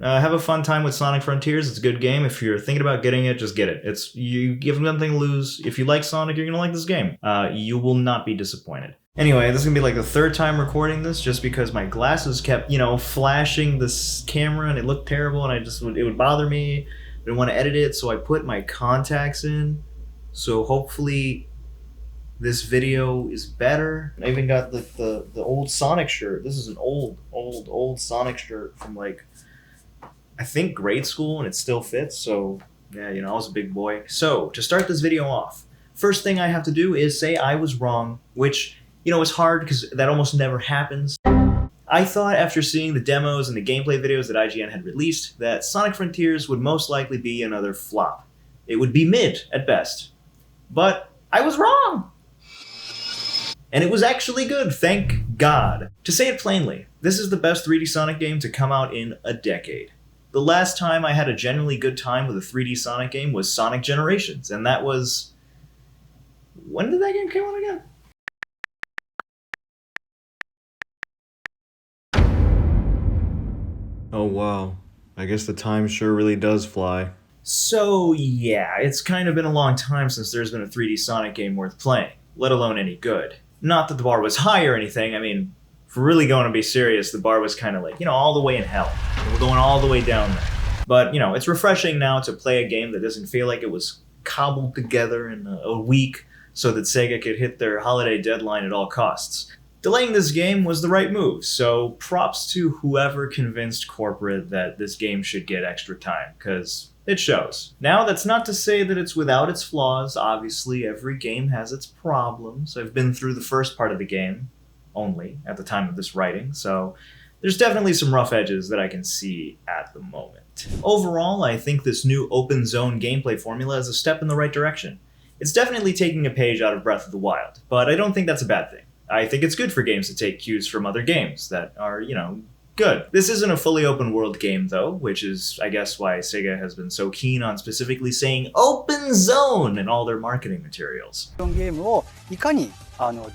Have a fun time with Sonic Frontiers. It's a good game. If you're thinking about getting it, just get it. You give them nothing to lose. If you like Sonic, you're gonna like this game. You will not be disappointed. Anyway, this is gonna be like the third time recording this, just because my glasses kept, flashing this camera and it looked terrible, and it would bother me. I didn't want to edit it, so I put my contacts in. So hopefully this video is better. I even got the old Sonic shirt. This is an old Sonic shirt from I think grade school, and it still fits. So yeah, I was a big boy. So to start this video off, first thing I have to do is say I was wrong, which, it's hard because that almost never happens. I thought after seeing the demos and the gameplay videos that IGN had released that Sonic Frontiers would most likely be another flop. It would be mid at best. But I was wrong! And it was actually good, thank God. To say it plainly, this is the best 3D Sonic game to come out in a decade. The last time I had a genuinely good time with a 3D Sonic game was Sonic Generations, and that was... When did that game come out again? Oh wow, I guess the time sure really does fly. So yeah, it's kind of been a long time since there's been a 3D Sonic game worth playing, let alone any good. Not that the bar was high or anything. I mean, if we're really going to be serious, the bar was kind of all the way in hell. We're going all the way down there. But, it's refreshing now to play a game that doesn't feel like it was cobbled together in a week so that Sega could hit their holiday deadline at all costs. Delaying this game was the right move, so props to whoever convinced corporate that this game should get extra time, because it shows. Now, that's not to say that it's without its flaws. Obviously, every game has its problems. I've been through the first part of the game, only, at the time of this writing, so there's definitely some rough edges that I can see at the moment. Overall, I think this new open zone gameplay formula is a step in the right direction. It's definitely taking a page out of Breath of the Wild, but I don't think that's a bad thing. I think it's good for games to take cues from other games that are, good. This isn't a fully open world game though, which is, I guess, why Sega has been so keen on specifically saying open zone in all their marketing materials. ゲームをいかに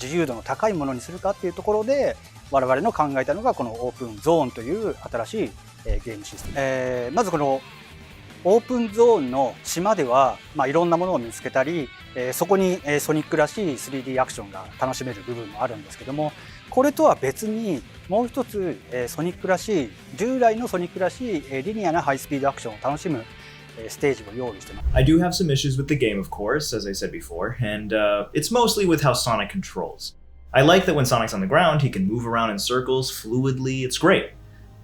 自由度の高いものにするかっていうところで我々の考えたのがこのオープンゾーンという新しいゲームシステム。まずこのオープンゾーンの島ではいろんなものを見つけたり、そこにソニックらしい 3D アクションが楽しめる部分もあるんですけども、これとは別にもう一つソニックらしい従来のソニックらしいリニアなハイスピードアクションを楽しむステージを用意してます。I do have some issues with the game, of course, as I said before, and it's mostly with how Sonic controls. I like that when Sonic's on the ground, he can move around in circles fluidly. It's great.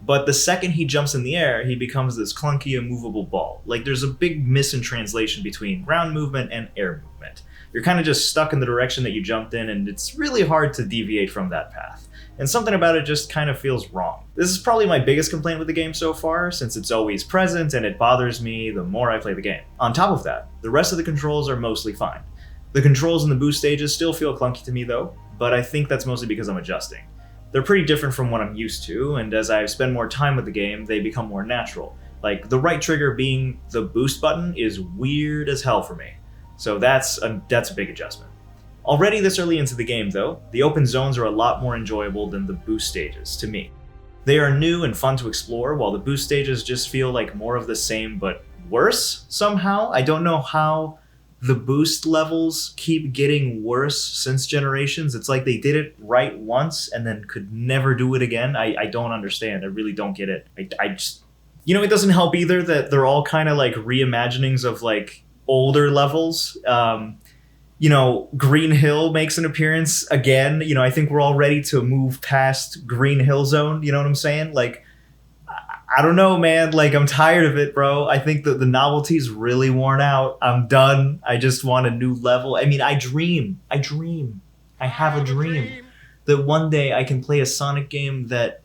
But the second he jumps in the air, he becomes this clunky, immovable ball. There's a big miss in translation between ground movement and air movement. You're kind of just stuck in the direction that you jumped in, and it's really hard to deviate from that path. And something about it just kind of feels wrong. This is probably my biggest complaint with the game so far, since it's always present and it bothers me the more I play the game. On top of that, the rest of the controls are mostly fine. The controls in the boost stages still feel clunky to me though, but I think that's mostly because I'm adjusting. They're pretty different from what I'm used to, and as I've spent more time with the game, they become more natural. The right trigger being the boost button is weird as hell for me. So that's a big adjustment. Already this early into the game though, the open zones are a lot more enjoyable than the boost stages, to me. They are new and fun to explore, while the boost stages just feel like more of the same but worse somehow. I don't know how the boost levels keep getting worse since Generations. It's like they did it right once and then could never do it again. I don't understand. I really don't get it. I just... it doesn't help either that they're all kind of reimaginings of older levels. Green Hill makes an appearance again. I think we're all ready to move past Green Hill Zone. You know what I'm saying? I don't know, man. I'm tired of it, bro. I think that the novelty's really worn out. I'm done. I just want a new level. I mean, I have a dream that one day I can play a Sonic game that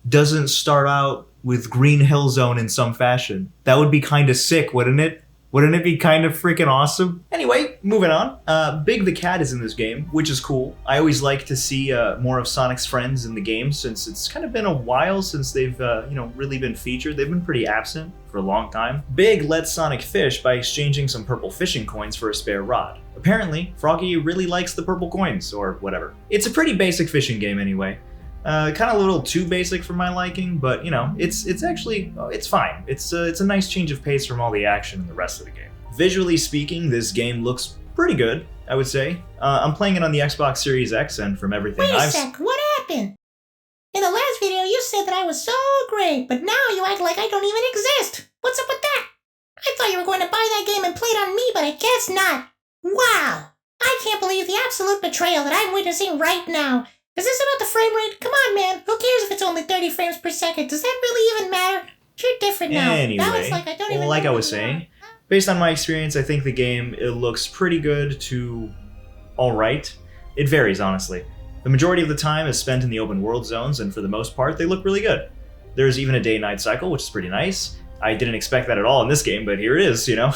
doesn't start out with Green Hill Zone in some fashion. That would be kind of sick, wouldn't it? Wouldn't it be kind of freaking awesome? Anyway, moving on. Big the Cat is in this game, which is cool. I always like to see more of Sonic's friends in the game, since it's kind of been a while since they've really been featured. They've been pretty absent for a long time. Big lets Sonic fish by exchanging some purple fishing coins for a spare rod. Apparently, Froggy really likes the purple coins, or whatever. It's a pretty basic fishing game anyway. Kind of a little too basic for my liking, but you know, it's actually it's fine. It's a nice change of pace from all the action in the rest of the game. Visually speaking, this game looks pretty good, I would say. I'm playing it on the Xbox Series X, and from everything Wait a sec, what happened? In the last video, you said that I was so great, but now you act like I don't even exist. What's up with that? I thought you were going to buy that game and play it on me, but I guess not. Wow! I can't believe the absolute betrayal that I'm witnessing right now. Is this about the frame rate? Come on, man. Who cares if it's only 30 frames per second? Does that really even matter? You're different now. Anyway, now it's like I don't even like know I was who you saying, are. based on my experience, I think the game, it looks pretty good to alright. It varies, honestly. The majority of the time is spent in the open world zones, and for the most part, they look really good. There's even a day-night cycle, which is pretty nice. I didn't expect that at all in this game, but here it is, you know?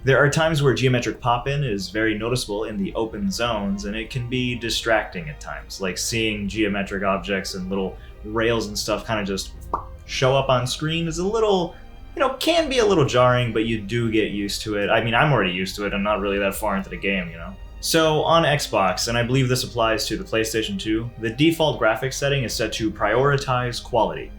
There are times where geometric pop-in is very noticeable in the open zones, and it can be distracting at times, like seeing geometric objects and little rails and stuff kind of just show up on screen is a little, you know, can be a little jarring, but you do get used to it. I mean, I'm already used to it. I'm not really that far into the game, you know? So on Xbox, and I believe this applies to the PlayStation 2, the default graphics setting is set to prioritize quality.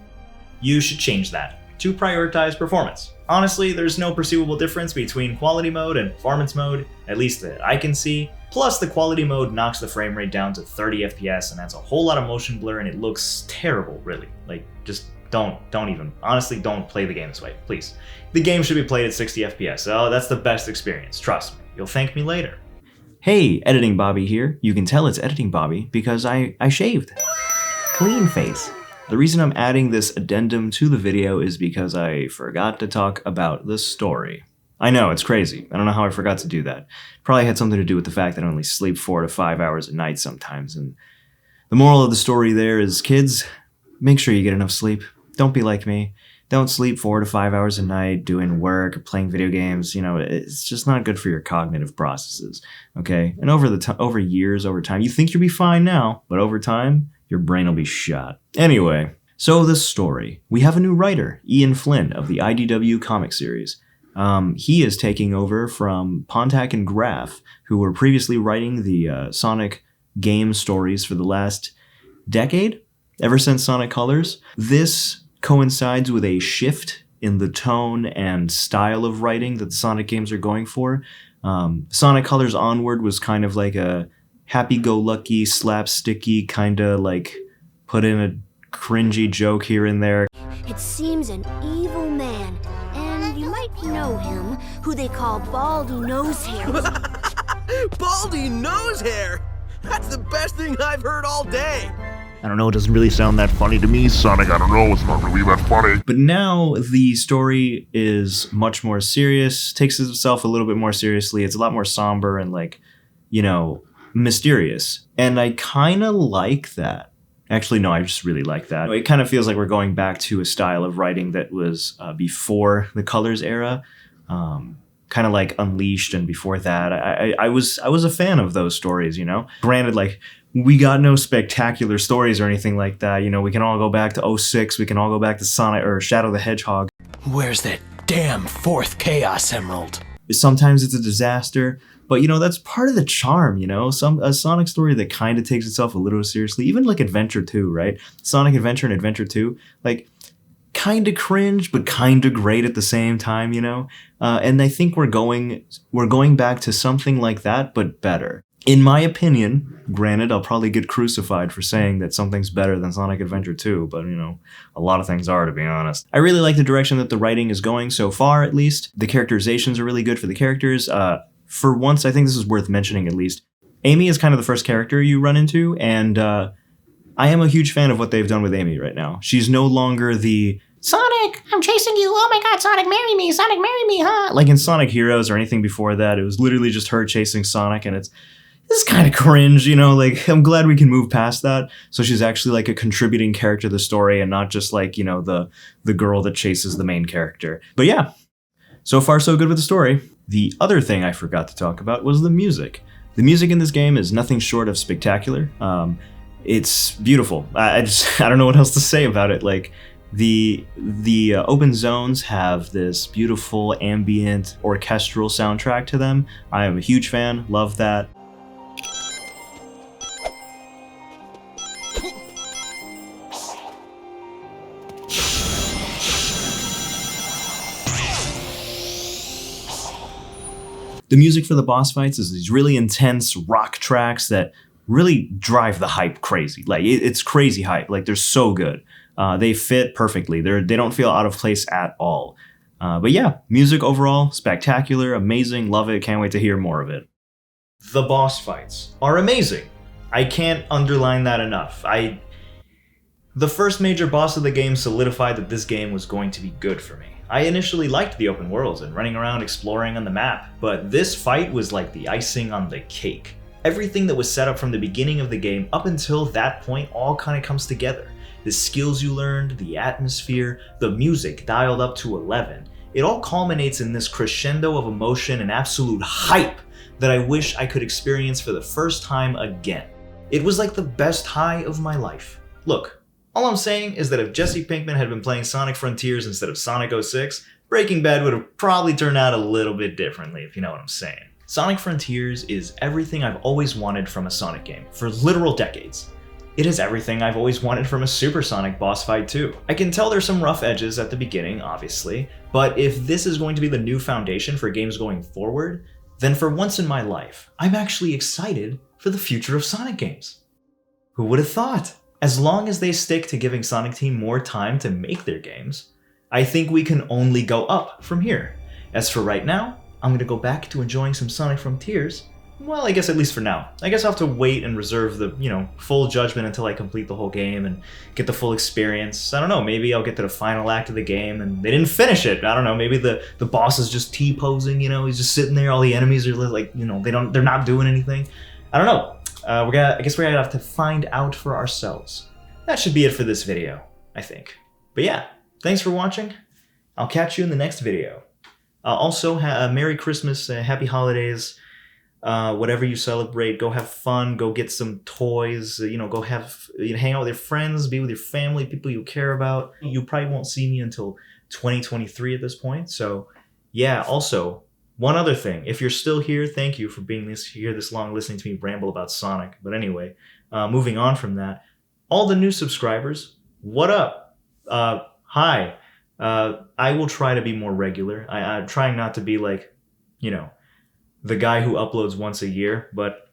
You should change that to prioritize performance. Honestly, there's no perceivable difference between quality mode and performance mode, at least that I can see. Plus, the quality mode knocks the frame rate down to 30 FPS and adds a whole lot of motion blur, and it looks terrible, really. Like, just don't even. Honestly, don't play the game this way, please. The game should be played at 60 FPS. Oh, that's the best experience, trust me. You'll thank me later. Hey, Editing Bobby here. You can tell it's Editing Bobby because I shaved. Clean face. The reason I'm adding this addendum to the video is because I forgot to talk about the story. I know, it's crazy. I don't know how I forgot to do that. Probably had something to do with the fact that I only sleep 4 to 5 hours a night sometimes, and the moral of the story there is, kids, make sure you get enough sleep. Don't be like me. Don't sleep 4 to 5 hours a night doing work or playing video games. You know, it's just not good for your cognitive processes, okay? And over time, you think you'll be fine now, but over time, your brain will be shot. Anyway, so the story. We have a new writer, Ian Flynn of the IDW comic series. He is taking over from Pontac and Graff, who were previously writing the Sonic game stories for the last decade, ever since Sonic Colors. This coincides with a shift in the tone and style of writing that the Sonic games are going for. Sonic Colors onward was kind of like a happy-go-lucky, slapsticky, kind of like put in a cringy joke here and there. It seems an evil man, and you might know him, who they call Baldy Nosehair. Baldy Nosehair? That's the best thing I've heard all day. I don't know, it doesn't really sound that funny to me, Sonic. I don't know, it's not really that funny. But now the story is much more serious, takes itself a little bit more seriously. It's a lot more somber and, like, you know, mysterious. And I kind of like that. Actually, no, I just really like that. It kind of feels like we're going back to a style of writing that was before the Colors era. Kind of like Unleashed and before that. I was a fan of those stories, you know? Granted, like, we got no spectacular stories or anything like that. You know, we can all go back to 06, we can all go back to Sonic or Shadow the Hedgehog. Where's that damn fourth Chaos Emerald? Sometimes it's a disaster, but you know, that's part of the charm, you know? A Sonic story that kind of takes itself a little seriously, even like Adventure 2, right? Sonic Adventure and Adventure 2, like, kind of cringe, but kind of great at the same time, you know? And I think we're going back to something like that, but better. In my opinion, granted, I'll probably get crucified for saying that something's better than Sonic Adventure 2, but, you know, a lot of things are, to be honest. I really like the direction that the writing is going so far, at least. The characterizations are really good for the characters. For once, I think this is worth mentioning, at least. Amy is kind of the first character you run into, and I am a huge fan of what they've done with Amy right now. She's no longer the Sonic, I'm chasing you, oh my god, Sonic, marry me, huh? Like in Sonic Heroes or anything before that, it was literally just her chasing Sonic, and it's kind of cringe, you know, like, I'm glad we can move past that. So she's actually like a contributing character to the story and not just like, you know, the girl that chases the main character. But yeah, so far so good with the story. The other thing I forgot to talk about was the music. The music in this game is nothing short of spectacular. It's beautiful. I don't know what else to say about it. Like, the open zones have this beautiful ambient orchestral soundtrack to them. I am a huge fan, love that. The music for the boss fights is these really intense rock tracks that really drive the hype crazy. Like it's crazy hype. Like they're so good. They fit perfectly. They don't feel out of place at all. But yeah, music overall, spectacular, amazing, love it, can't wait to hear more of it. The boss fights are amazing. I can't underline that enough. The first major boss of the game solidified that this game was going to be good for me. I initially liked the open worlds and running around exploring on the map, but this fight was like the icing on the cake. Everything that was set up from the beginning of the game up until that point all kind of comes together. The skills you learned, the atmosphere, the music dialed up to 11. It all culminates in this crescendo of emotion and absolute hype that I wish I could experience for the first time again. It was like the best high of my life. Look, all I'm saying is that if Jesse Pinkman had been playing Sonic Frontiers instead of Sonic 06, Breaking Bad would have probably turned out a little bit differently, if you know what I'm saying. Sonic Frontiers is everything I've always wanted from a Sonic game, for literal decades. It is everything I've always wanted from a Supersonic boss fight too. I can tell there's some rough edges at the beginning, obviously, but if this is going to be the new foundation for games going forward, then for once in my life, I'm actually excited for the future of Sonic games. Who would have thought? As long as they stick to giving Sonic Team more time to make their games, I think we can only go up from here. As for right now, I'm gonna go back to enjoying some Sonic Frontiers. Well, I guess at least for now. I guess I'll have to wait and reserve the, full judgment until I complete the whole game and get the full experience. I don't know, maybe I'll get to the final act of the game and they didn't finish it. I don't know, maybe the boss is just T-posing, he's just sitting there, all the enemies are like, they're not doing anything. I don't know. I guess we're gonna have to find out for ourselves. That should be it for this video, I think. But yeah, thanks for watching. I'll catch you in the next video. Also, Merry Christmas, Happy Holidays. Whatever you celebrate, go have fun, go get some toys, go hang out with your friends, be with your family, people you care about. You probably won't see me until 2023 at this point. So yeah, also, one other thing, if you're still here, thank you for being here this long listening to me ramble about Sonic. But anyway, moving on from that, all the new subscribers, what up? Hi. I will try to be more regular. I'm trying not to be like, the guy who uploads once a year, but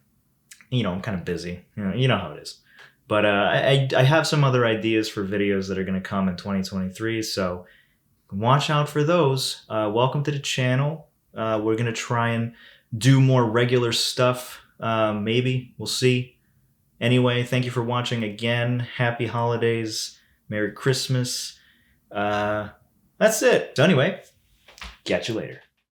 I'm kind of busy. You know how it is. But I have some other ideas for videos that are going to come in 2023, so watch out for those. Welcome to the channel. We're going to try and do more regular stuff. Maybe. We'll see. Anyway, thank you for watching again. Happy holidays. Merry Christmas. That's it. So anyway, catch you later.